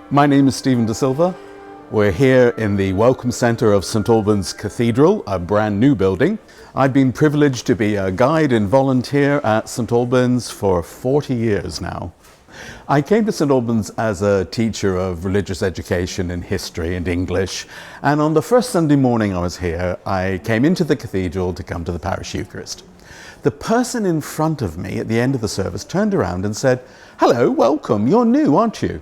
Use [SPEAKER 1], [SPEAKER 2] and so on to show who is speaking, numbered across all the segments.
[SPEAKER 1] My name is Stephen De Silva. We're here in the Welcome Centre of St Albans Cathedral, a brand new building. I've been privileged to be a guide and volunteer at St Albans for 40 years now. I came to St Albans as a teacher of religious education in history and English, and on the first Sunday morning I was here, I came into the cathedral to come to the parish Eucharist. The person in front of me at the end of the service turned around and said, "Hello, welcome, you're new, aren't you?"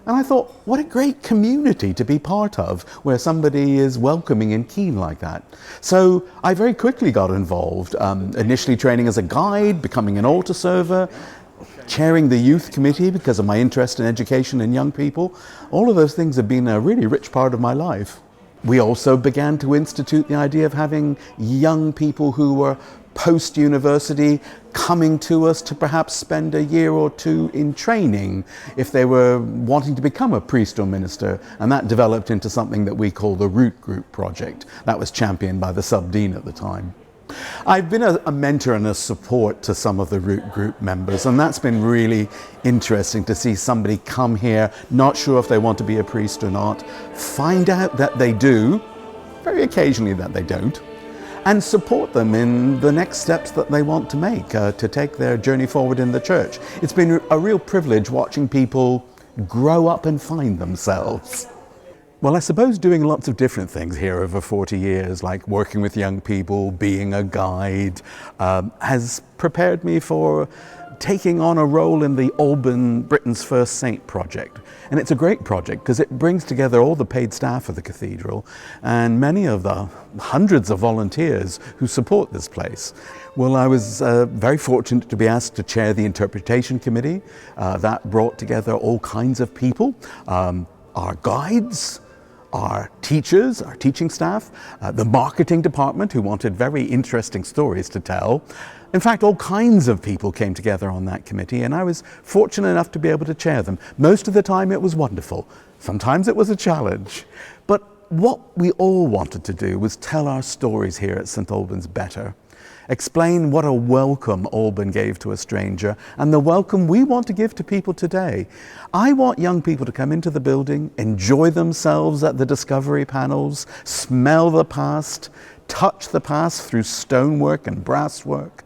[SPEAKER 1] And I thought, what a great community to be part of, where somebody is welcoming and keen like that. So I very quickly got involved, initially training as a guide, becoming an altar server, chairing the youth committee because of my interest in education and young people. All of those things have been a really rich part of my life. We also began to institute the idea of having young people who were post-university coming to us to perhaps spend a year or two in training if they were wanting to become a priest or minister, and that developed into something that we call the Root Group project. That was championed by the sub-dean at the time. I've been a mentor and a support to some of the Root Group members, and that's been really interesting to see somebody come here not sure if they want to be a priest or not, find out that they do, very occasionally that they don't, and support them in the next steps that they want to make to take their journey forward in the church. It's been a real privilege watching people grow up and find themselves. Well, I suppose doing lots of different things here over 40 years, like working with young people, being a guide, has prepared me for taking on a role in the Alban Britain's First Saint project. And it's a great project because it brings together all the paid staff of the cathedral and many of the hundreds of volunteers who support this place. Well, I was very fortunate to be asked to chair the interpretation committee. That brought together all kinds of people, our guides, our teachers, our teaching staff, the marketing department who wanted very interesting stories to tell. In fact, all kinds of people came together on that committee, and I was fortunate enough to be able to chair them. Most of the time it was wonderful. Sometimes it was a challenge. But what we all wanted to do was tell our stories here at St Albans better. Explain what a welcome Alban gave to a stranger and the welcome we want to give to people today. I want young people to come into the building, enjoy themselves at the discovery panels, smell the past, touch the past through stonework and brasswork,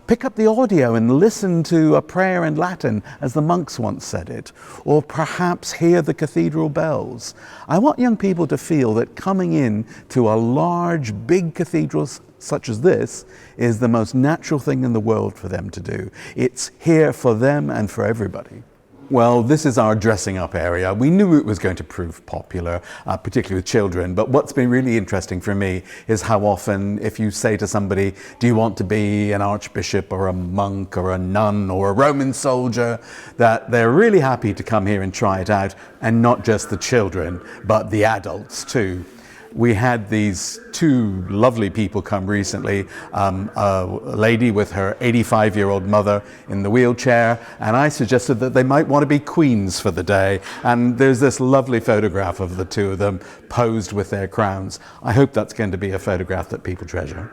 [SPEAKER 1] pick up the audio and listen to a prayer in Latin as the monks once said it, or perhaps hear the cathedral bells. I want young people to feel that coming in to a large, big cathedral such as this is the most natural thing in the world for them to do. It's here for them and for everybody. Well, this is our dressing up area. We knew it was going to prove popular, particularly with children, but what's been really interesting for me is how often if you say to somebody, do you want to be an archbishop or a monk or a nun or a Roman soldier, that they're really happy to come here and try it out, and not just the children, but the adults too. We had these two lovely people come recently, a lady with her 85-year-old mother in the wheelchair, and I suggested that they might want to be queens for the day. And there's this lovely photograph of the two of them posed with their crowns. I hope that's going to be a photograph that people treasure.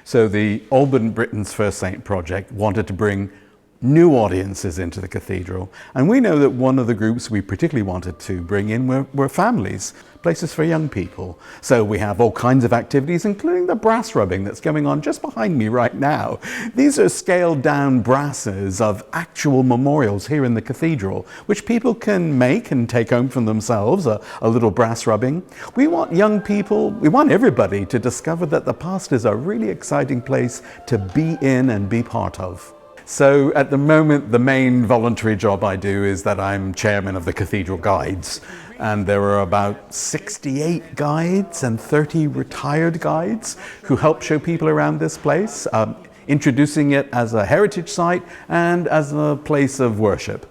[SPEAKER 1] So the Alban Britain's First Saint project wanted to bring new audiences into the cathedral. And we know that one of the groups we particularly wanted to bring in were families, places for young people. So we have all kinds of activities, including the brass rubbing that's going on just behind me right now. These are scaled down brasses of actual memorials here in the cathedral, which people can make and take home from themselves, a little brass rubbing. We want young people, we want everybody to discover that the past is a really exciting place to be in and be part of. So at the moment, the main voluntary job I do is that I'm chairman of the Cathedral Guides. And there are about 68 guides and 30 retired guides who help show people around this place, introducing it as a heritage site and as a place of worship.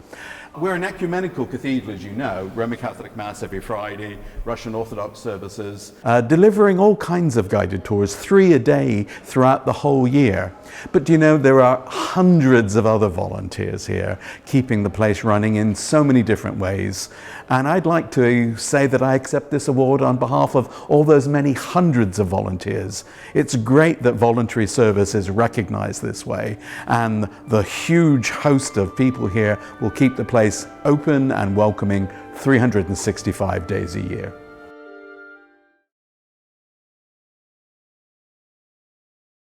[SPEAKER 1] We're an ecumenical cathedral, as you know, Roman Catholic Mass every Friday, Russian Orthodox services, delivering all kinds of guided tours, 3 a day throughout the whole year. But you know, there are hundreds of other volunteers here, keeping the place running in so many different ways. And I'd like to say that I accept this award on behalf of all those many hundreds of volunteers. It's great that voluntary service is recognized this way, and the huge host of people here will keep the place open and welcoming 365 days a year.